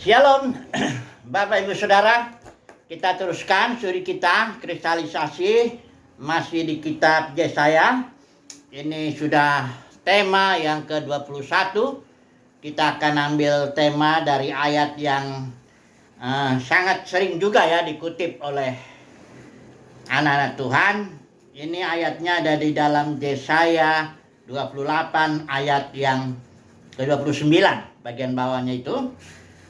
Shalom, Bapak Ibu Saudara. Kita teruskan studi kita kristalisasi masih di kitab Yesaya. Ini sudah tema yang ke-21. Kita akan ambil tema dari ayat yang sangat sering juga ya dikutip oleh anak-anak Tuhan. Ini ayatnya ada di dalam Yesaya 28 ayat yang ke-29, bagian bawahnya itu.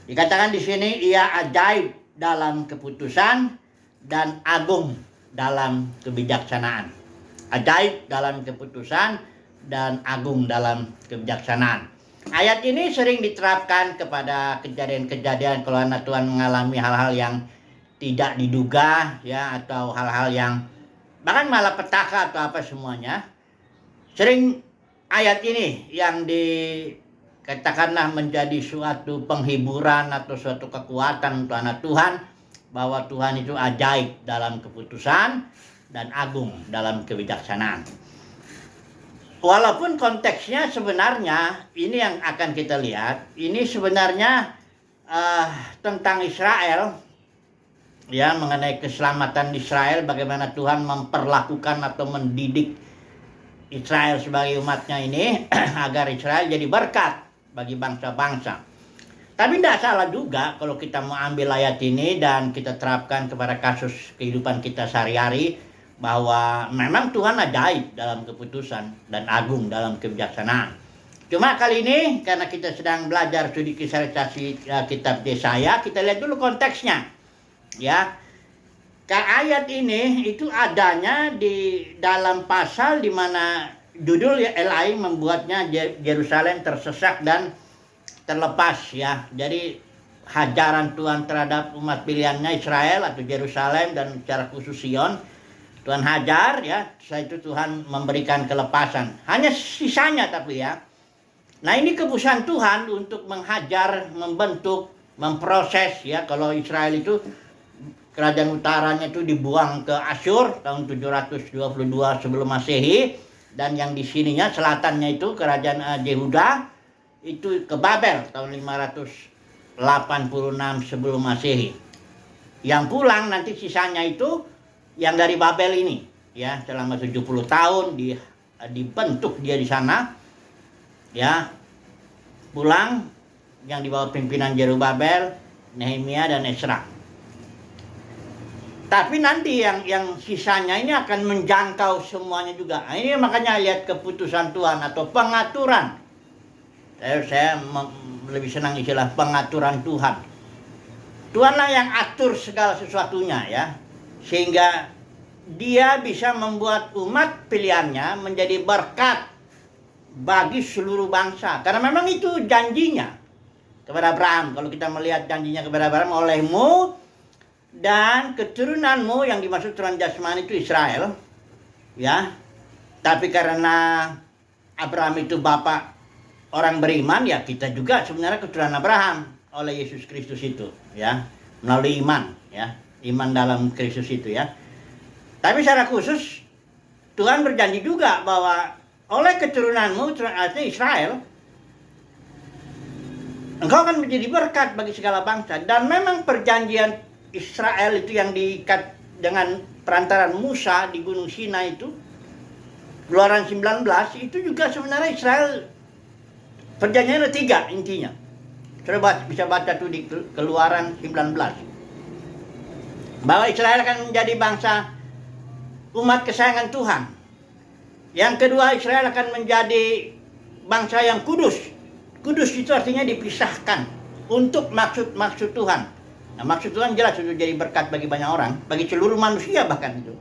Dikatakan di sini, ia ajaib dalam keputusan dan agung dalam kebijaksanaan. Ajaib dalam keputusan dan agung dalam kebijaksanaan. Ayat ini sering diterapkan kepada kejadian-kejadian kalau anak Tuhan mengalami hal-hal yang tidak diduga ya, atau hal-hal yang bahkan malah petaka atau apa semuanya. Sering ayat ini yang katakanlah menjadi suatu penghiburan atau suatu kekuatan untuk anak Tuhan, bahwa Tuhan itu ajaib dalam keputusan dan agung dalam kebijaksanaan. Walaupun konteksnya sebenarnya ini yang akan kita lihat, ini sebenarnya tentang Israel ya, mengenai keselamatan Israel, bagaimana Tuhan memperlakukan atau mendidik Israel sebagai umatnya ini agar Israel jadi berkat bagi bangsa-bangsa. Tapi tidak salah juga kalau kita mau ambil ayat ini dan kita terapkan kepada kasus kehidupan kita sehari-hari, bahwa memang Tuhan ajaib dalam keputusan dan agung dalam kebijaksanaan. Cuma kali ini karena kita sedang belajar studi kristalisasi kitab Yesaya, kita lihat dulu konteksnya. Ya. Ayat ini itu adanya di dalam pasal di mana judul LI membuatnya Yerusalem tersesak dan terlepas ya. Jadi hajaran Tuhan terhadap umat pilihannya Israel atau Yerusalem dan secara khusus Sion. Tuhan hajar ya, setelah itu Tuhan memberikan kelepasan. Hanya sisanya tapi ya. Nah, ini keputusan Tuhan untuk menghajar, membentuk, memproses ya. Kalau Israel itu kerajaan utaranya itu dibuang ke Asyur tahun 722 sebelum Masehi, dan yang di sininya selatannya itu kerajaan Yehuda itu ke Babel tahun 586 sebelum Masehi. Yang pulang nanti sisanya itu yang dari Babel ini ya, selama 70 tahun dibentuk dia di sana ya, pulang yang di bawah pimpinan Zerubabel, Nehemia dan Ezra. Tapi nanti yang sisanya ini akan menjangkau semuanya juga. Nah, ini makanya lihat keputusan Tuhan atau pengaturan. Saya lebih senang istilah pengaturan Tuhan. Tuhanlah yang atur segala sesuatunya ya. Sehingga dia bisa membuat umat pilihannya menjadi berkat bagi seluruh bangsa. Karena memang itu janjinya kepada Abraham. Kalau kita melihat janjinya kepada Abraham, olehmu dan keturunanmu, yang dimaksud turunan jasmani itu Israel ya. Tapi karena Abraham itu bapak orang beriman ya, kita juga sebenarnya keturunan Abraham oleh Yesus Kristus itu ya, melalui iman ya, iman dalam Kristus itu ya. Tapi secara khusus Tuhan berjanji juga bahwa oleh keturunanmu, artinya Israel, engkau akan menjadi berkat bagi segala bangsa. Dan memang perjanjian Israel itu yang diikat dengan perantaran Musa di Gunung Sinai itu, Keluaran 19, itu juga sebenarnya Israel perjanjiannya ada 3 intinya. Saudara bisa baca tuh di Keluaran 19. Bahwa Israel akan menjadi bangsa umat kesayangan Tuhan. Yang kedua, Israel akan menjadi bangsa yang kudus. Kudus itu artinya dipisahkan untuk maksud-maksud Tuhan. Nah, maksud Tuhan jelas untuk jadi berkat bagi banyak orang, bagi seluruh manusia bahkan itu.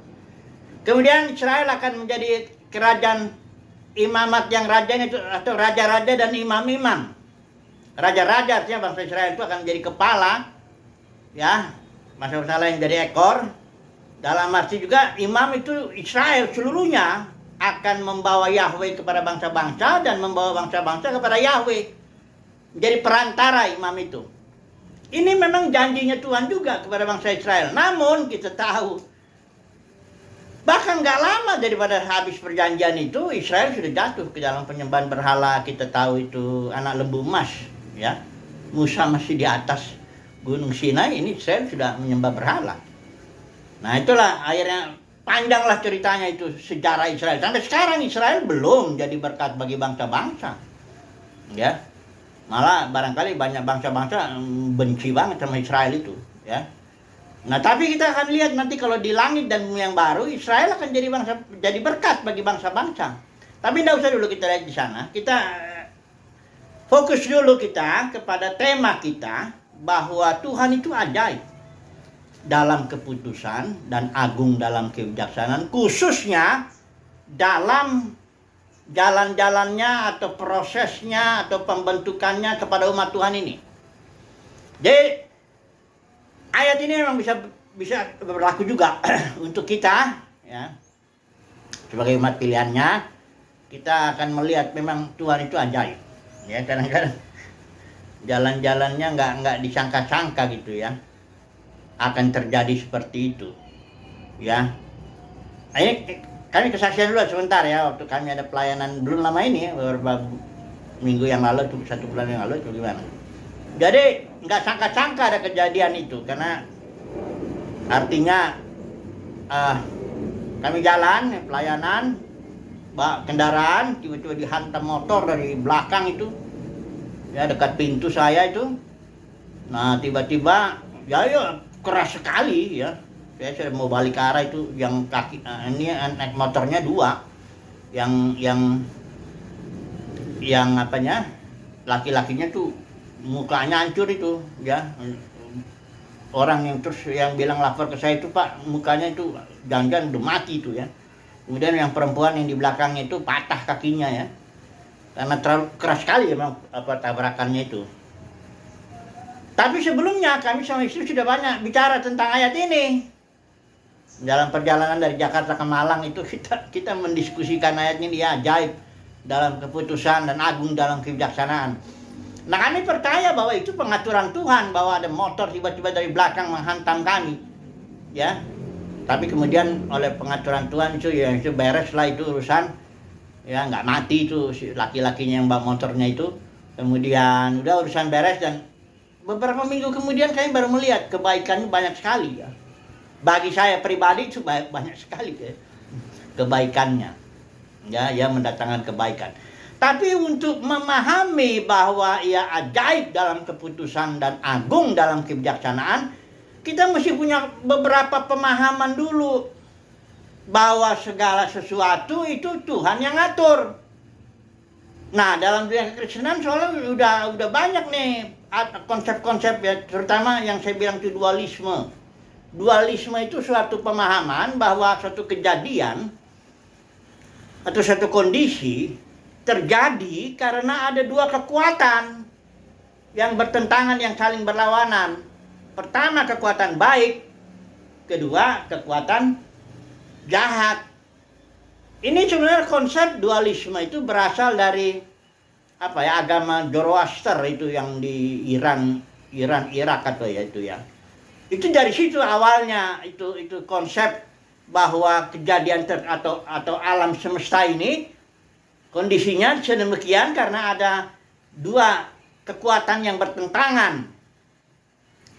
Kemudian Israel akan menjadi kerajaan imamat yang rajanya itu, atau raja-raja dan imam-imam. Raja-raja artinya bangsa Israel itu akan menjadi kepala ya, bangsa-bangsa lain jadi ekor. Dalam arti juga imam itu Israel seluruhnya akan membawa Yahweh kepada bangsa-bangsa dan membawa bangsa-bangsa kepada Yahweh. Jadi perantara imam itu. Ini memang janjinya Tuhan juga kepada bangsa Israel. Namun kita tahu, bahkan gak lama daripada habis perjanjian itu, Israel sudah jatuh ke dalam penyembahan berhala. Kita tahu itu anak lembu emas ya. Musa masih di atas Gunung Sinai ini Israel sudah menyembah berhala. Nah itulah akhirnya panjanglah ceritanya itu sejarah Israel. Sampai sekarang Israel belum jadi berkat bagi bangsa-bangsa. Ya, malah barangkali banyak bangsa-bangsa benci banget sama Israel itu. Ya. Nah tapi kita akan lihat nanti kalau di langit dan bumi yang baru Israel akan jadi berkat bagi bangsa-bangsa. Tapi tidak usah dulu kita lihat di sana. Kita fokus dulu kita kepada tema kita bahwa Tuhan itu ajaib dalam keputusan dan agung dalam kebijaksanaan, khususnya dalam jalan-jalannya atau prosesnya atau pembentukannya kepada umat Tuhan ini. Jadi ayat ini memang bisa berlaku juga untuk kita, ya. Sebagai umat pilihannya, kita akan melihat memang Tuhan itu ajaib. Ya, kadang-kadang jalan-jalannya nggak disangka-sangka gitu ya, akan terjadi seperti itu. Ya. Ini kami kesaksian dulu sebentar ya, waktu kami ada pelayanan belum lama ini, beberapa minggu yang lalu, 1 bulan yang lalu, itu gimana. Jadi nggak sangka-sangka ada kejadian itu, karena artinya kami jalan pelayanan, kendaraan tiba-tiba dihantam motor dari belakang itu, ya dekat pintu saya itu. Nah tiba-tiba ya keras sekali ya. Saya sudah mau balik ke arah itu, yang kaki ini naik motornya 2, yang apanya laki-lakinya tuh mukanya hancur itu ya. Orang yang terus yang bilang lapor ke saya itu, Pak, mukanya itu jangan-jangan udah mati itu ya. Kemudian yang perempuan yang di belakangnya itu patah kakinya ya, karena terlalu keras sekali memang tabrakannya itu. Tapi sebelumnya kami sama istri sudah banyak bicara tentang ayat ini. Dalam perjalanan dari Jakarta ke Malang itu kita mendiskusikan ayat ini, ya, ajaib dalam keputusan dan agung dalam kebijaksanaan. Nah kami percaya bahwa itu pengaturan Tuhan, bahwa ada motor tiba-tiba dari belakang menghantam kami, ya. Tapi kemudian oleh pengaturan Tuhan itu beres lah itu urusan, ya, nggak mati itu si laki-lakinya yang bawa motornya itu. Kemudian udah urusan beres, dan beberapa minggu kemudian kami baru melihat kebaikannya banyak sekali ya. Bagi saya pribadi itu banyak sekali ya, kebaikannya, ya mendatangkan kebaikan. Tapi untuk memahami bahwa ia ajaib dalam keputusan dan agung dalam kebijaksanaan, kita mesti punya beberapa pemahaman dulu bahwa segala sesuatu itu Tuhan yang ngatur. Nah, dalam dunia kekristenan soalnya udah banyak nih konsep-konsep ya, terutama yang saya bilang itu dualisme. Dualisme itu suatu pemahaman bahwa suatu kejadian atau suatu kondisi terjadi karena ada 2 kekuatan yang bertentangan, yang saling berlawanan. Pertama kekuatan baik, kedua kekuatan jahat. Ini sebenarnya konsep dualisme itu berasal dari agama Zoroaster itu yang di Iran Irak atau ya itu ya. Itu dari situ awalnya itu konsep bahwa kejadian atau alam semesta ini kondisinya sedemikian karena ada 2 kekuatan yang bertentangan.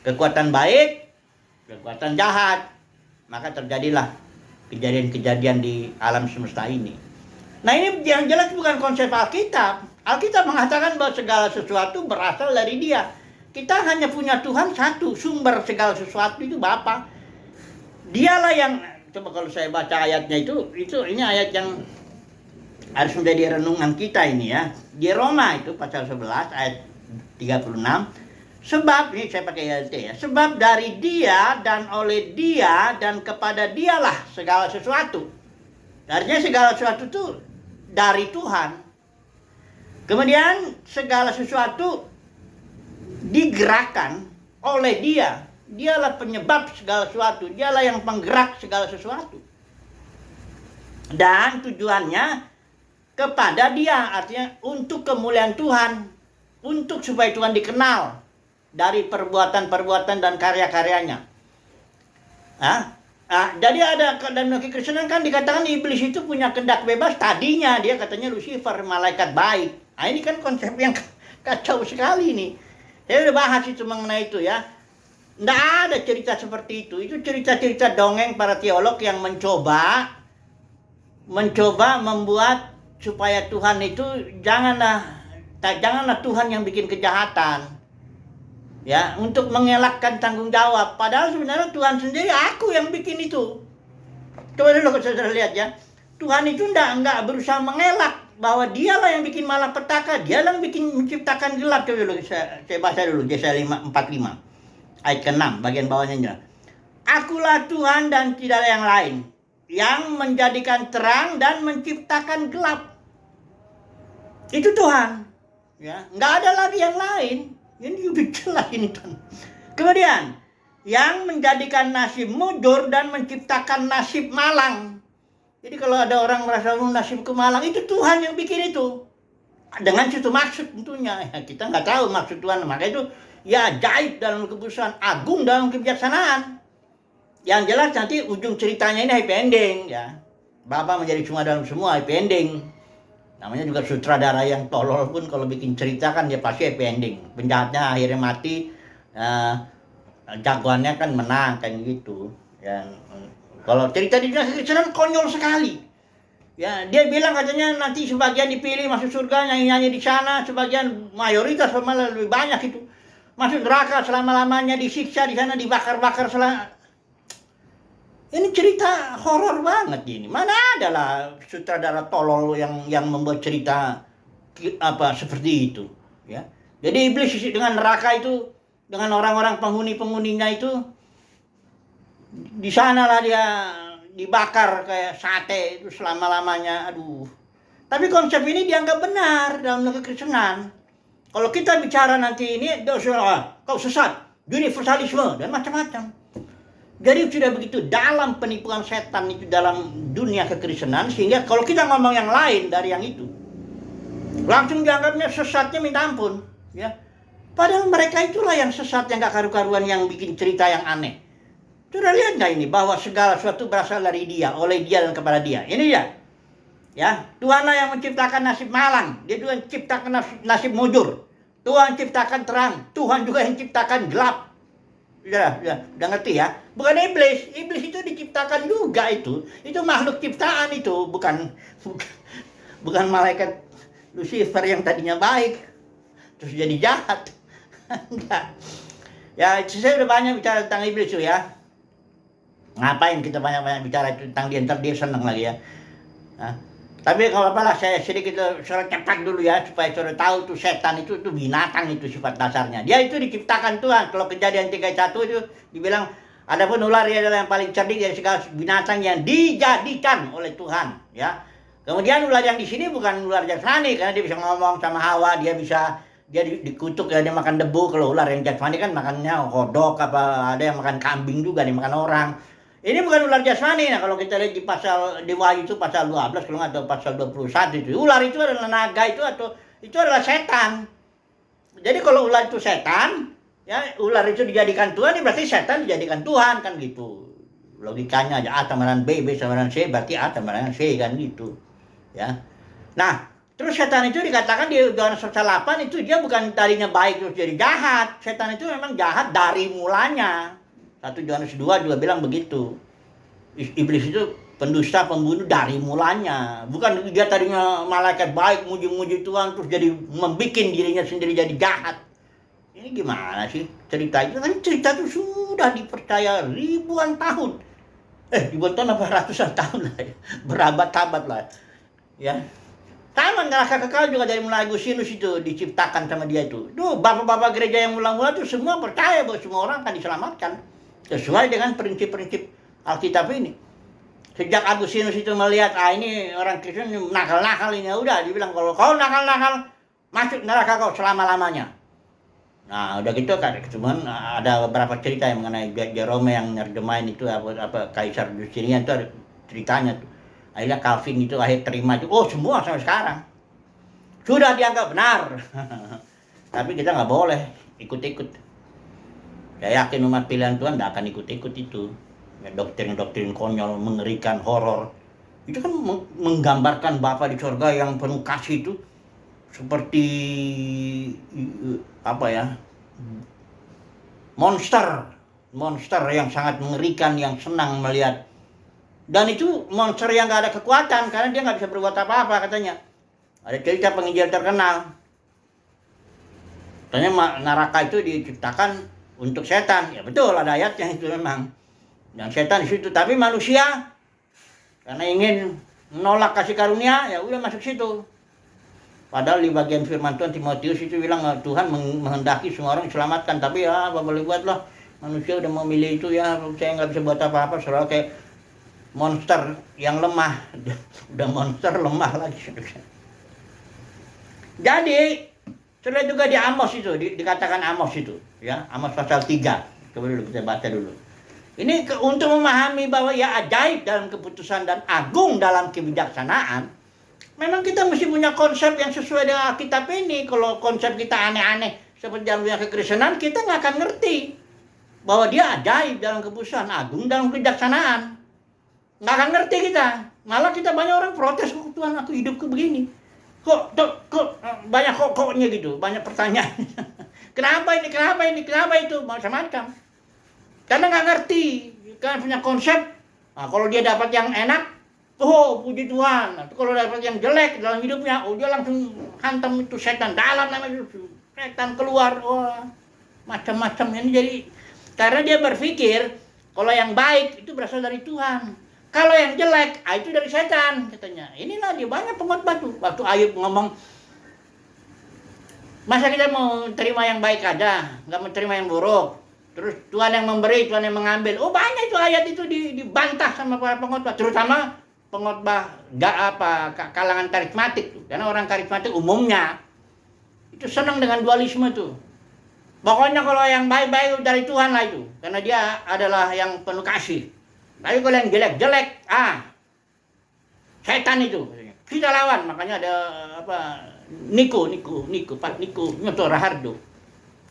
Kekuatan baik, kekuatan jahat. Maka terjadilah kejadian-kejadian di alam semesta ini. Nah ini yang jelas bukan konsep Alkitab. Alkitab mengatakan bahwa segala sesuatu berasal dari Dia. Kita hanya punya Tuhan satu, sumber segala sesuatu itu Bapa. Dialah yang, coba kalau saya baca ayatnya ini ayat yang harus menjadi renungan kita ini ya. Di Roma itu pasal 11 ayat 36. Sebab, ini saya pakai ILT ya. Sebab dari Dia dan oleh Dia dan kepada Dialah segala sesuatu. Artinya segala sesuatu itu dari Tuhan. Kemudian segala sesuatu digerakkan oleh Dia. Dialah penyebab segala sesuatu. Dialah yang penggerak segala sesuatu. Dan tujuannya kepada Dia, artinya untuk kemuliaan Tuhan, untuk supaya Tuhan dikenal dari perbuatan-perbuatan dan karya-karyanya. Jadi ada dalam kekristenan kan dikatakan iblis itu punya kehendak bebas. Tadinya dia katanya Lucifer, malaikat baik. Ini kan konsep yang kacau sekali ini. Saya udah bahas itu mengenai itu ya. Nggak ada cerita seperti itu. Itu cerita-cerita dongeng para teolog yang mencoba membuat supaya Tuhan itu janganlah Tuhan yang bikin kejahatan. Ya, untuk mengelakkan tanggung jawab. Padahal sebenarnya Tuhan sendiri, aku yang bikin itu. Coba dulu saudara lihat ya. Tuhan itu enggak berusaha mengelak bahwa dialah yang bikin malapetaka, dialah yang bikin menciptakan gelap. Coba dulu saya baca dulu Yesaya 45 ayat ke-6 bagian bawahnya. Akulah Tuhan dan tidak ada yang lain, yang menjadikan terang dan menciptakan gelap. Itu Tuhan. Ya, enggak ada lagi yang lain. Ini udah jelas ini Tuhan. Kemudian yang menjadikan nasib mujur dan menciptakan nasib malang. Jadi kalau ada orang merasa nasibku malang, itu Tuhan yang bikin itu. Dengan situ maksud tentunya. Ya, kita nggak tahu maksud Tuhan. Maka itu ya ajaib dalam kebesaran, agung dalam kebijaksanaan. Yang jelas nanti ujung ceritanya ini happy ending ya. Bapa menjadi semua dalam semua, happy ending. Namanya juga sutradara yang tolol pun kalau bikin cerita kan dia pasti happy ending. Penjahatnya akhirnya mati, jagoannya kan menang kan gitu. Ya, kalau cerita di dunia kekristenan konyol sekali. Ya, dia bilang katanya nanti sebagian dipilih masuk surga nyanyi-nyanyi di sana, sebagian mayoritas malah lebih banyak itu masuk neraka selama-lamanya, disiksa di sana, dibakar-bakar selama. Ini cerita horor banget ini. Mana ada lah sutradara tolol yang membuat cerita apa seperti itu, ya. Jadi iblis dengan neraka itu, dengan orang-orang penghuni-penghuninya itu, di sanalah dia dibakar kayak sate itu selama-lamanya. Aduh. Tapi konsep ini dianggap benar dalam kekristenan. Kalau kita bicara nanti ini, kau sesat, universalisme dan macam-macam. Jadi sudah begitu dalam penipuan setan itu dalam dunia kekristenan, sehingga kalau kita ngomong yang lain dari yang itu, langsung dianggapnya sesatnya minta ampun, ya. Padahal mereka itulah yang sesat, yang gak karu-karuan, yang bikin cerita yang aneh. Sudah lihat nggak ini bahwa segala sesuatu berasal dari Dia, oleh Dia dan kepada Dia. Ini dia, ya. Tuhanlah yang menciptakan nasib malang, Dia juga yang menciptakan nasib mujur. Tuhan ciptakan terang, Tuhan juga yang ciptakan gelap. Udah ngerti ya? Bukan iblis itu diciptakan juga itu makhluk ciptaan itu, bukan malaikat Lucifer yang tadinya baik terus jadi jahat. Enggak. Ya, saya udah banyak bicara tentang iblis tuh ya. Ngapain kita banyak-banyak bicara tentang dia, ntar dia seneng lagi ya. Nah, tapi kalau apalah saya sedikit cepat dulu ya, supaya saudara tahu tuh setan itu binatang, itu sifat dasarnya. Dia itu diciptakan Tuhan. Kalau Kejadian 3:1 itu dibilang, adapun ular dia adalah yang paling cerdik dari segala binatang yang dijadikan oleh Tuhan, ya. Kemudian ular yang di sini bukan ular jasmani, karena dia bisa ngomong sama Hawa, dia dikutuk ya, dia makan debu. Kalau ular yang jasmani kan makannya kodok, apa ada yang makan kambing juga, dia makan orang. Ini bukan ular jasmani. Nah, kalau kita lihat di Wahyu itu pasal 12, kalau nggak tahu pasal 21 itu. Ular itu adalah naga itu, atau itu adalah setan. Jadi kalau ular itu setan, ya ular itu dijadikan Tuhan, ya berarti setan dijadikan Tuhan kan gitu. Logikanya aja, A sama dengan B, B sama dengan C, berarti A sama dengan C kan gitu. Ya. Nah, terus setan itu dikatakan di Yohanes 8 itu dia bukan tadinya baik terus jadi jahat. Setan itu memang jahat dari mulanya. 1 Yohanes 2 juga bilang begitu. Iblis itu pendusta, pembunuh dari mulanya. Bukan dia tadinya malaikat baik, muji-muji Tuhan, terus jadi membuat dirinya sendiri jadi jahat. Ini gimana sih cerita itu? Kan cerita itu sudah dipercaya ribuan tahun. Ribuan tahun apa ratusan tahun lah ya. Berabad-abad lah. Ya. Sama neraka kekal juga dari mulai Agustinus itu diciptakan sama dia itu. Duh, bapak-bapak gereja yang mula-mula itu semua percaya bahwa semua orang akan diselamatkan sesuai dengan prinsip-prinsip Alkitab ini. Sejak Agustinus itu melihat, ini orang Kristen nakal-nakal ini, udah dibilang kalau kau nakal-nakal masuk neraka kau selama-lamanya. Nah, udah gitu kan, cuman ada beberapa cerita yang mengenai Jerome yang nerjemahin itu apa Kaisar Justinian itu ada ceritanya tuh. Akhirnya Calvin itu terima itu, semua sampai sekarang sudah dianggap benar. Tapi kita nggak boleh ikut-ikut. Saya yakin umat pilihan Tuhan nggak akan ikut-ikut itu. Ya, doktrin-doktrin konyol, mengerikan, horor. Itu kan menggambarkan Bapa di surga yang penuh kasih itu seperti monster monster yang sangat mengerikan, yang senang melihat. Dan itu monster yang gak ada kekuatan karena dia gak bisa berbuat apa-apa katanya. Ada cerita penginjil terkenal. Katanya neraka itu diciptakan untuk setan. Ya betul, ada ayatnya itu memang. Dan setan di situ, tapi manusia karena ingin menolak kasih karunia, ya udah masuk situ. Padahal di bagian firman Tuhan Timotius itu bilang Tuhan menghendaki semua orang diselamatkan, tapi ya apa boleh buat lah, manusia udah memilih itu ya, saya nggak bisa buat apa-apa, soalnya kayak monster yang lemah, udah monster lemah lagi. Jadi sudah juga di Amos itu, dikatakan Amos itu, ya Amos pasal 3. Coba dulu kita baca dulu. Ini untuk memahami bahwa ya ajaib dalam keputusan dan agung dalam kebijaksanaan. Memang kita mesti punya konsep yang sesuai dengan Alkitab ini. Kalau konsep kita aneh-aneh seperti dalam dunia kekristenan, kita nggak akan ngerti bahwa dia ajaib dalam keputusan, agung dalam kebijaksanaan. Nggak akan ngerti kita. Malah kita banyak orang protes, kok Tuhan aku hidupku begini. Kok banyak koknya gitu, banyak pertanyaan. Kenapa itu, macam-macam. Karena nggak ngerti, kan punya konsep. Nah, kalau dia dapat yang enak, oh puji Tuhan. Nah, kalau dapat yang jelek dalam hidupnya, oh dia langsung hantam itu setan dalam namanya itu. Setan keluar, wah macam-macam ini. Jadi karena dia berpikir kalau yang baik itu berasal dari Tuhan. Kalau yang jelek, itu dari setan katanya. Inilah dia banyak pengkhotbah tuh. Waktu Ayub ngomong, masa kita mau terima yang baik aja, nggak mau terima yang buruk. Terus Tuhan yang memberi, Tuhan yang mengambil. Oh banyak itu ayat itu dibantah sama para pengkhotbah, terutama pengkhotbah kalangan karismatik tuh. Karena orang karismatik umumnya itu senang dengan dualisme tuh. Pokoknya kalau yang baik-baik dari Tuhan lah itu, karena dia adalah yang penuh kasih. Tapi kalau yang jelek-jelek, setan itu kita lawan. Makanya ada Niko Nyoto Rahardo.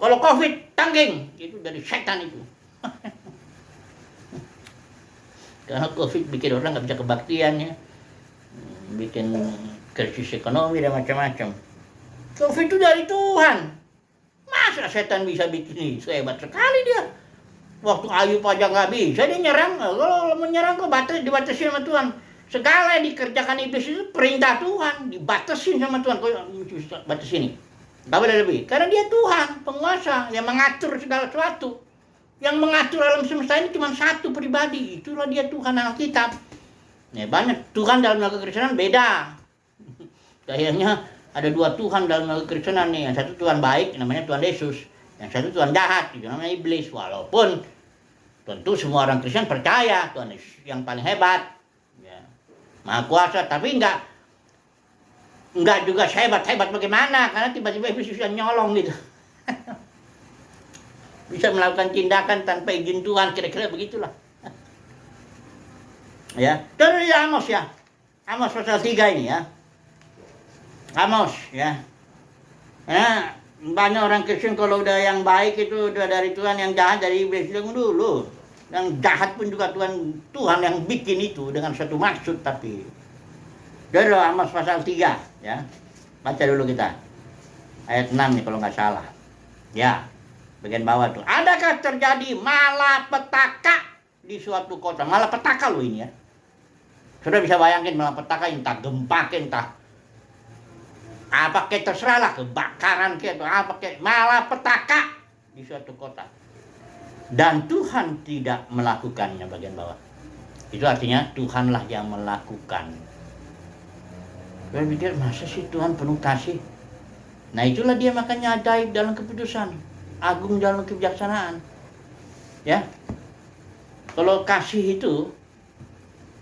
Kalau COVID tangking, itu dari setan itu. Karena COVID bikin orang nggak bisa kebaktian ya, bikin krisis ekonomi dan macam-macam. COVID itu dari Tuhan. Masa setan bisa bikin ini? Hebat sekali dia. Waktu Ayub aja nggak bisa dia nyerang. Kalau menyerang kok dibatasi sama Tuhan. Segala yang dikerjakan iblis itu perintah Tuhan, dibatasin sama Tuhan. Kok batas ini? Gak boleh lebih, karena dia Tuhan, penguasa yang mengatur segala sesuatu. Yang mengatur alam semesta ini cuma satu pribadi, itulah dia Tuhan Alkitab. Nih banyak Tuhan dalam kekristenan beda. Kayaknya ada dua Tuhan dalam kekristenan nih. Yang satu Tuhan baik, namanya Tuhan Yesus. Yang satu Tuhan jahat, itu namanya iblis. Walaupun tentu semua orang Kristen percaya Tuhan Yesus yang paling hebat, ya, Maha Kuasa, tapi enggak juga hebat bagaimana, karena tiba-tiba iblis bisa nyolong gitu. Bisa melakukan tindakan tanpa izin Tuhan, kira-kira begitulah. Ya, terus ya Amos ya. Amos pasal 3 ini ya. Amos ya. Ya, banyak orang Kristen kalau udah yang baik itu udah dari Tuhan, yang jahat dari iblis dulu. Yang jahat pun juga Tuhan yang bikin itu dengan satu maksud. Tapi jadi Amos pasal 3 ya. Baca dulu kita. Ayat 6 nih kalau nggak salah. Ya, bagian bawah tuh. Adakah terjadi malapetaka di suatu kota? Malapetaka loh ini ya. Sudah bisa bayangin malapetaka, entah gempa, entah apa kayak terserah lah, kebakaran kayak apa kayak, malapetaka di suatu kota. Dan Tuhan tidak melakukannya, bagian bawah. Itu artinya Tuhanlah yang melakukan. Saya pikir masa sih Tuhan penuh kasih. Nah itulah dia makanya ajaib dalam keputusan, agung dalam kebijaksanaan. Ya, kalau kasih itu,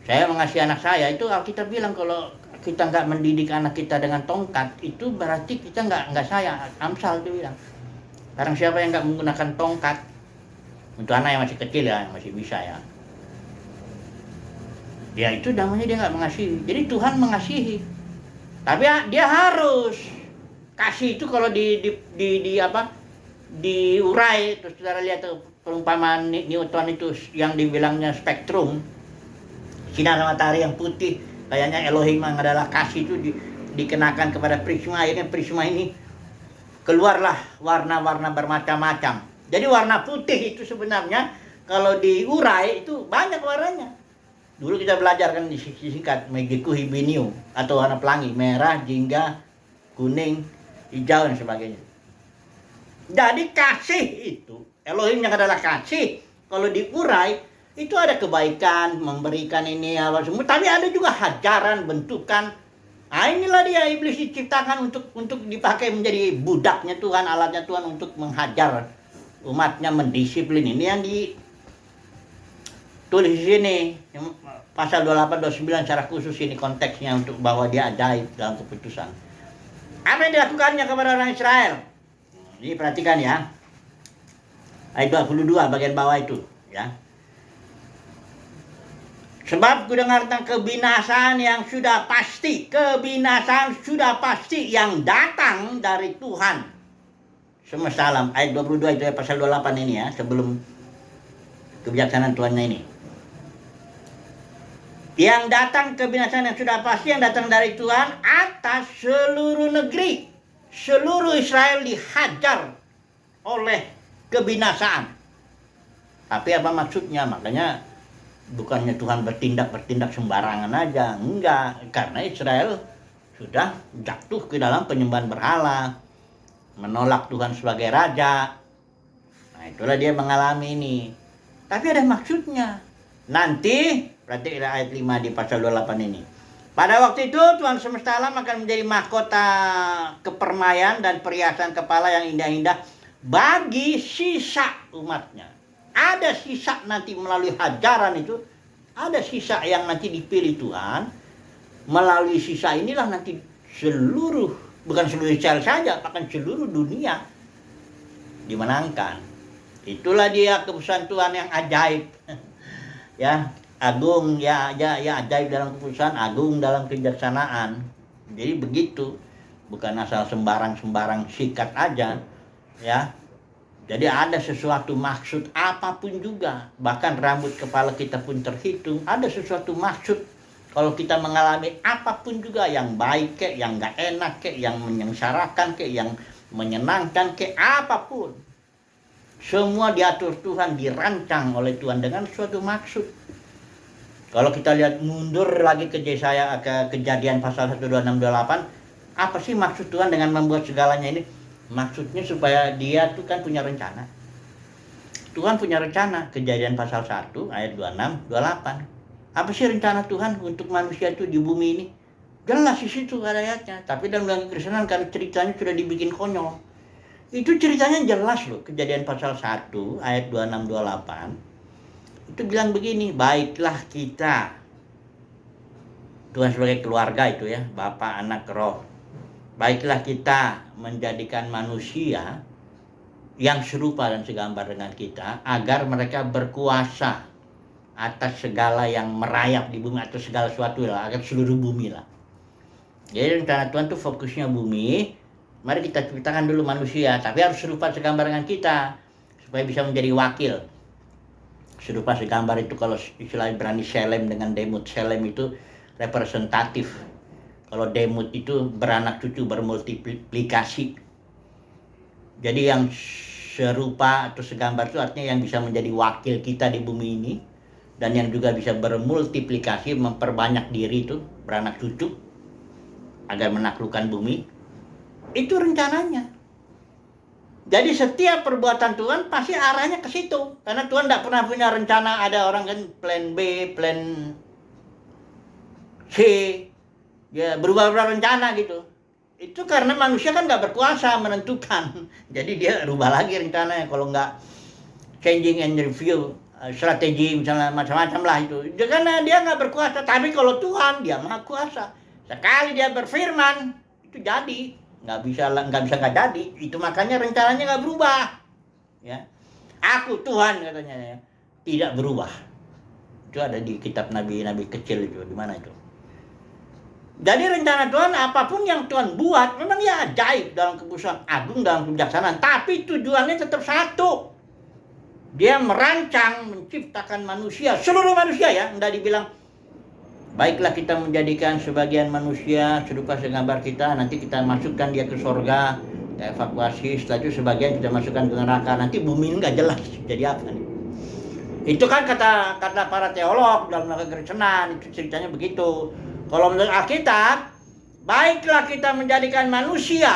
saya mengasihi anak saya, itu Alkitab bilang kalau kita nggak mendidik anak kita dengan tongkat, itu berarti kita nggak sayang. Amsal itu bilang, sekarang siapa yang nggak menggunakan tongkat untuk anak yang masih kecil ya, yang masih bisa ya, ya itu namanya dia nggak mengasihi. Jadi Tuhan mengasihi. Tapi dia harus kasih itu kalau diurai. Terus saudara lihat tuh perumpamaan Newton itu yang dibilangnya spektrum, sinar matahari yang putih, kayaknya Elohim yang adalah kasih itu dikenakan kepada prisma. Akhirnya prisma ini keluarlah warna-warna bermacam-macam. Jadi warna putih itu sebenarnya kalau diurai itu banyak warnanya. Dulu kita belajar kan disingkat Megiku Hibinium atau warna pelangi, merah, jingga, kuning, hijau dan sebagainya. Jadi kasih itu, Elohim yang adalah kasih, kalau diurai itu ada kebaikan, memberikan ini apa semua, tapi ada juga hajaran, bentukan. Nah, inilah dia iblis diciptakan untuk dipakai menjadi budaknya Tuhan, alatnya Tuhan untuk menghajar umatnya, mendisiplin. Ini yang ditulis di sini pasal 28 29 secara khusus ini konteksnya untuk bahwa dia ajaib dalam keputusan. Apa yang dilakukannya kepada orang Israel? Ini perhatikan ya. Ayat 22 bagian bawah itu ya. Sebab ku dengar tentang kebinasaan yang sudah pasti, kebinasaan sudah pasti yang datang dari Tuhan semesta alam. Ayat 22 itu ya, pasal 28 ini ya, sebelum kebijaksanaan Tuhannya ini. Yang datang kebinasaan yang sudah pasti yang datang dari Tuhan atas seluruh negeri. Seluruh Israel dihajar oleh kebinasaan. Tapi apa maksudnya? Makanya bukannya Tuhan bertindak sembarangan aja. Enggak, karena Israel sudah jatuh ke dalam penyembahan berhala, menolak Tuhan sebagai raja. Nah, itulah dia mengalami ini. Tapi ada maksudnya. Nanti, berarti ayat 5 di pasal 28 ini. Pada waktu itu Tuhan semesta alam akan menjadi mahkota kepermaian dan perhiasan kepala yang indah-indah bagi sisa umatnya. Ada sisa nanti melalui hajaran itu, ada sisa yang nanti dipilih Tuhan. Melalui sisa inilah nanti seluruh, bukan seluruh Israel saja, bahkan seluruh dunia dimenangkan. Itulah dia keputusan Tuhan yang ajaib. Ya, agung, ya ajaib dalam keputusan, agung dalam kejaksanaan. Jadi begitu, bukan asal sembarang sikat aja, ya. Jadi ada sesuatu maksud apapun juga, bahkan rambut kepala kita pun terhitung. Ada sesuatu maksud kalau kita mengalami apapun juga, yang baik kek, yang nggak enak kek, yang menyengsarakan kek, yang menyenangkan kek, apapun. Semua diatur Tuhan, dirancang oleh Tuhan dengan suatu maksud. Kalau kita lihat mundur lagi ke Yesaya, ke Kejadian pasal 1, 26, 28, apa sih maksud Tuhan dengan membuat segalanya ini? Maksudnya supaya dia tuh kan punya rencana. Tuhan punya rencana. Kejadian pasal 1 ayat 26, 28. Apa sih rencana Tuhan untuk manusia itu di bumi ini? Jelas di situ ayatnya. Tapi dalam kekristenan kan ceritanya sudah dibikin konyol. Itu ceritanya jelas loh. Kejadian pasal 1 ayat 26, 28. Itu bilang begini, baiklah kita. Tuhan sebagai keluarga itu ya, Bapa, Anak, Roh. Baiklah kita menjadikan manusia yang serupa dan segambar dengan kita, agar mereka berkuasa atas segala yang merayap di bumi, atau segala sesuatu lah, agar seluruh bumi lah. Jadi rencana Tuhan tuh fokusnya bumi. Mari kita ciptakan dulu manusia, tapi harus serupa segambar dengan kita, supaya bisa menjadi wakil. Serupa segambar itu kalau istilah Ibrani Shelem dengan Demut. Shelem itu representatif. Kalau Demut itu beranak cucu, bermultiplikasi. Jadi yang serupa atau segambar itu artinya yang bisa menjadi wakil kita di bumi ini. Dan yang juga bisa bermultiplikasi, memperbanyak diri itu, beranak cucu, agar menaklukkan bumi. Itu rencananya. Jadi setiap perbuatan Tuhan pasti arahnya ke situ. Karena Tuhan tidak pernah punya rencana, ada orang kan plan B, plan C. Ya berubah-ubah rencana gitu. Itu karena manusia kan nggak berkuasa menentukan. Jadi dia rubah lagi rencananya. Kalau nggak changing and review, strategi misalnya macam-macam lah itu. Karena dia nggak berkuasa. Tapi kalau Tuhan, dia maha kuasa. Sekali dia berfirman, itu jadi. Nggak bisa nggak jadi. Itu makanya rencananya nggak berubah. Ya, aku Tuhan katanya ya, tidak berubah. Itu ada di kitab nabi-nabi kecil itu. Di mana itu? Jadi rencana Tuhan, apapun yang Tuhan buat, memang ya ajaib dalam keputusan, agung dalam kebijaksanaan. Tapi tujuannya tetap satu. Dia merancang, menciptakan manusia, seluruh manusia ya. Tidak dibilang, baiklah kita menjadikan sebagian manusia serupa segambar kita, nanti kita masukkan dia ke sorga, kita evakuasi, setelah itu sebagian kita masukkan ke neraka. Nanti bumi ini nggak jelas jadi apa nih. Itu kan kata para teolog dalam kekristenan, itu ceritanya begitu. Kalau menurut Alkitab, baiklah kita menjadikan manusia,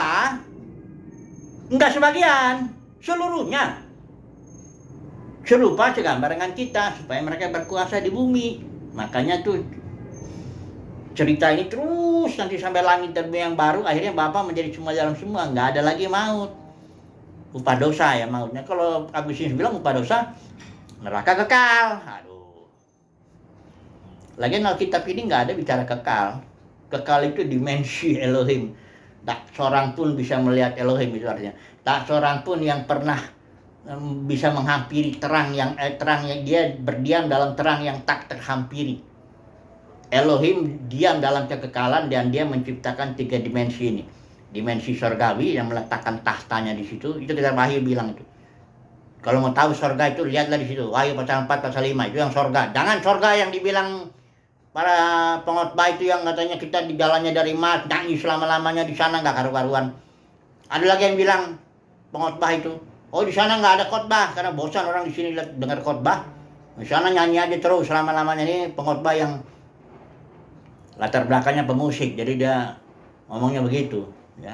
enggak sebagian, seluruhnya serupa segambar dengan kita, supaya mereka berkuasa di bumi. Makanya tuh cerita ini terus nanti sampai langit dan bumi yang baru, akhirnya Bapa menjadi semua dalam semua, nggak ada lagi maut. Upah dosa ya mautnya. Kalau Agustinus bilang upah dosa neraka kekal. Aduh. Lagian Alkitab ini nggak ada bicara kekal. Kekal itu dimensi Elohim. Tak seorang pun bisa melihat Elohim, itu artinya. Tak seorang pun yang pernah bisa menghampiri terang yang dia berdiam dalam terang yang tak terhampiri. Elohim diam dalam kekekalan dan dia menciptakan 3 dimensi ini. Dimensi sorgawi yang meletakkan tahtanya di situ. Itu kita Wahyu bilang itu. Kalau mau tahu sorga itu lihatlah di situ. Wahyu pasal 4 pasal 5 itu yang sorga. Jangan sorga yang dibilang para pengkhotbah itu yang katanya kita di jalannya dari emas, nangis selama-lamanya di sana, nggak karu-karuan. Ada lagi yang bilang pengkhotbah itu, oh di sana nggak ada khotbah karena bosan orang di sini dengar khotbah. Di sana nyanyi aja terus selama-lamanya. Ini pengkhotbah yang latar belakangnya pemusik, jadi dia ngomongnya begitu, ya.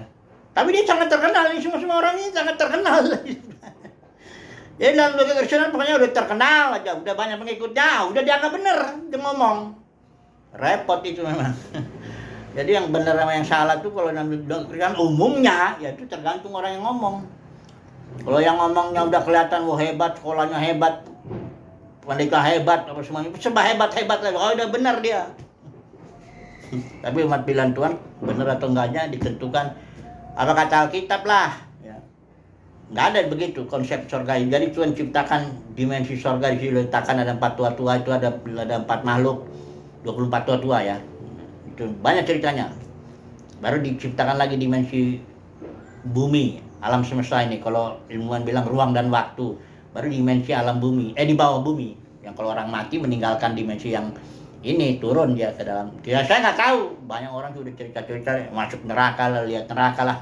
Tapi dia sangat terkenal, ini semua orang ini sangat terkenal. Ya dalam kekristenan pokoknya udah terkenal aja, udah banyak pengikutnya, udah dianggap bener dia ngomong. Repot itu memang. Jadi yang benar sama yang salah tuh kalau dalam kekristenan umumnya, ya itu tergantung orang yang ngomong. Kalau yang ngomongnya udah kelihatan wah hebat, sekolahnya hebat, pendeta hebat, apa semuanya, sebab hebat lah, kalau udah benar dia. Tapi umat pilihan Tuhan benar atau enggaknya ditentukan apa kata Alkitab lah, ya. Nggak ada begitu konsep surga. Jadi Tuhan ciptakan dimensi surga, di situ letakkan ada 4 tua-tua, itu ada 4 makhluk, 24 tua-tua ya. Itu banyak ceritanya. Baru diciptakan lagi dimensi bumi, alam semesta ini. Kalau ilmuwan bilang ruang dan waktu. Baru dimensi alam bumi, di bawah bumi. Yang kalau orang mati meninggalkan dimensi yang ini, turun dia ke dalam. Ya saya nggak tahu. Banyak orang sudah cerita-cerita masuk neraka lah, lihat neraka lah.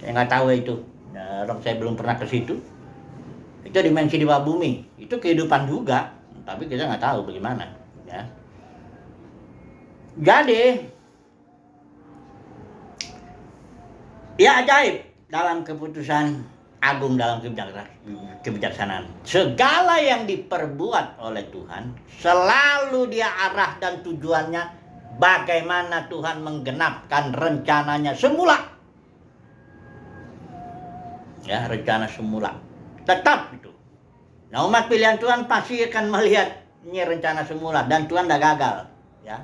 Saya nggak tahu itu. Nah, orang saya belum pernah ke situ. Itu dimensi di bawah bumi. Itu kehidupan juga. Tapi kita nggak tahu bagaimana. Ya. Jadi, ya ajaib dalam keputusan agung dalam kebijaksanaan. Segala yang diperbuat oleh Tuhan selalu dia arah dan tujuannya bagaimana Tuhan menggenapkan rencananya semula. Ya, rencana semula. Tetap itu. Nah, umat pilihan Tuhan pasti akan melihat ini rencana semula dan Tuhan tidak gagal, ya.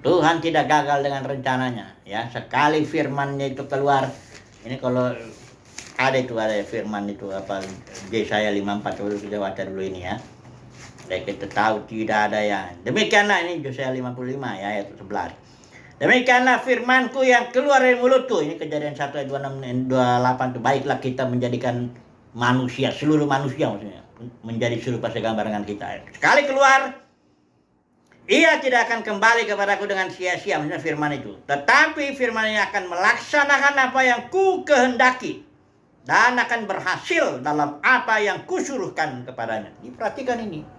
Tuhan tidak gagal dengan rencananya, ya. Sekali firman-Nya itu keluar, ini kalau ada firman itu apa Yesaya 54 dulu kita baca dulu ini ya. Dan kita tahu tidak ada ya. Demikianlah ini Yesaya 55 ya ayat 11. Demikianlah firman-Ku yang keluar dari mulutku. Ini Kejadian 1 ayat 26 28 itu baiklah kita menjadikan manusia, seluruh manusia maksudnya, menjadi serupa segambar dengan kita. Sekali keluar, ia tidak akan kembali kepadaku dengan sia-sia, maksudnya firman itu. Tetapi firman ini akan melaksanakan apa yang ku kehendaki dan akan berhasil dalam apa yang kusuruhkan kepadanya. Diperhatikan ini.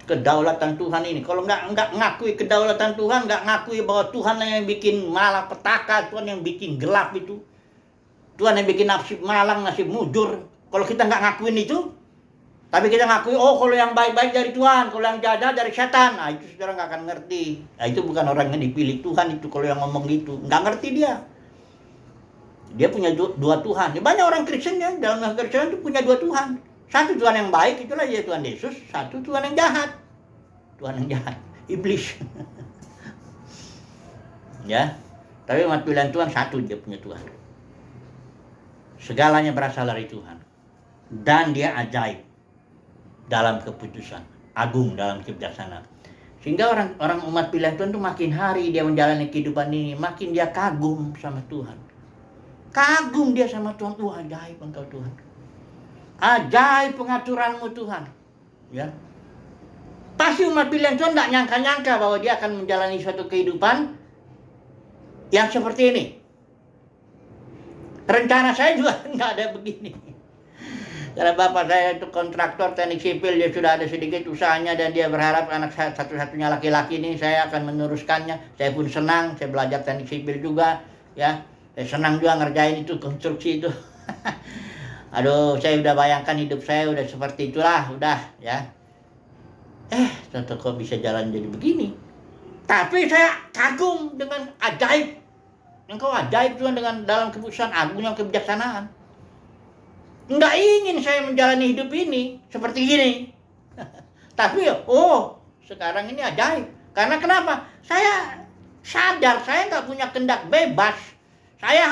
Kedaulatan Tuhan ini. Kalau nggak ngakui kedaulatan Tuhan, nggak ngakui bahwa Tuhan yang bikin malapetaka, Tuhan yang bikin gelap itu, Tuhan yang bikin nasib malang, nasib mujur. Kalau kita nggak ngakuin itu, tapi kita ngakui, oh kalau yang baik-baik dari Tuhan, kalau yang jahat dari setan, nah itu saudara nggak akan ngerti. Nah itu bukan orang yang dipilih Tuhan itu kalau yang ngomong gitu, nggak ngerti dia. Dia punya 2 Tuhan. Banyak orang Kristen ya dalam Kristen itu punya 2 Tuhan. Satu Tuhan yang baik, itulah dia Tuhan Yesus. Satu Tuhan yang jahat. Tuhan yang jahat, iblis. Ya, tapi umat pilihan Tuhan satu dia punya Tuhan. Segalanya berasal dari Tuhan. Dan dia ajaib dalam keputusan, agung dalam kebijaksanaan. Sehingga orang umat pilihan Tuhan itu makin hari dia menjalani kehidupan ini, makin dia kagum sama Tuhan. Kagum dia sama Tuhan. Wah, ajaib Engkau Tuhan. Ajaib pengaturanmu Tuhan. Ya. Pasti umat pilihan Tuhan tidak nyangka-nyangka bahwa dia akan menjalani suatu kehidupan yang seperti ini. Rencana saya juga nggak ada begini. Karena bapak saya itu kontraktor teknik sipil, dia sudah ada sedikit usahanya dan dia berharap anak saya satu-satunya laki-laki ini saya akan meneruskannya. Saya pun senang, saya belajar teknik sipil juga, ya. Saya senang juga ngerjain itu konstruksi itu. Aduh, saya udah bayangkan hidup saya udah seperti itulah, udah ya. Tentu kok bisa jalan jadi begini. Tapi saya kagum dengan ajaib. Engkau ajaib Tuhan dengan dalam keputusan agung yang kebijaksanaan. Enggak ingin saya menjalani hidup ini seperti gini. Tapi sekarang ini ajaib. Karena kenapa? Saya sadar saya nggak punya kehendak bebas. Saya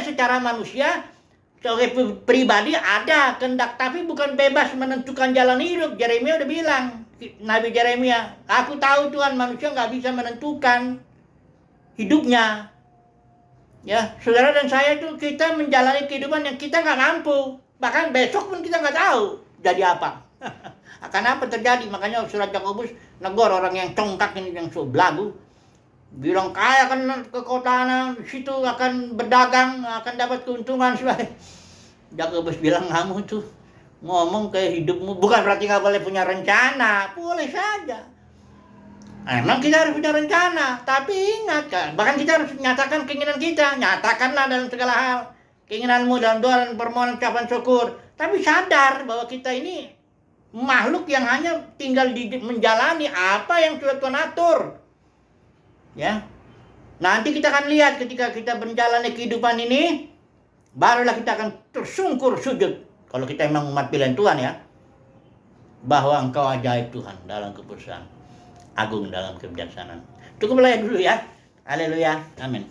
secara manusia, sebagai pribadi ada kehendak, tapi bukan bebas menentukan jalan hidup. Yeremia udah bilang, Nabi Yeremia, aku tahu Tuhan manusia nggak bisa menentukan hidupnya. Ya, saudara dan saya itu kita menjalani kehidupan yang kita nggak mampu. Bahkan besok pun kita nggak tahu jadi apa. Akan apa terjadi. Makanya surat Yakobus negor orang yang congkak ini, yang so belagu. Bilang kaya akan ke kota situ, akan berdagang, akan dapat keuntungan. Yakobus bilang, kamu tuh ngomong kayak hidupmu. Bukan berarti nggak boleh punya rencana. Boleh saja. Emang kita harus punya rencana, tapi ingat kan, bahkan kita harus nyatakan keinginan kita. Nyatakanlah dalam segala hal keinginanmu dalam doa dan permohonan ucapan syukur. Tapi sadar bahwa kita ini makhluk yang hanya tinggal menjalani apa yang sudah Tuhan atur. Ya, nanti kita akan lihat ketika kita menjalani kehidupan ini, barulah kita akan tersungkur sujud. Kalau kita memang umat pilihan Tuhan ya, bahwa Engkau ajaib Tuhan dalam keputusan, agung dalam kebijaksanaan. Cukuplah ya dulu ya. Haleluya. Amin.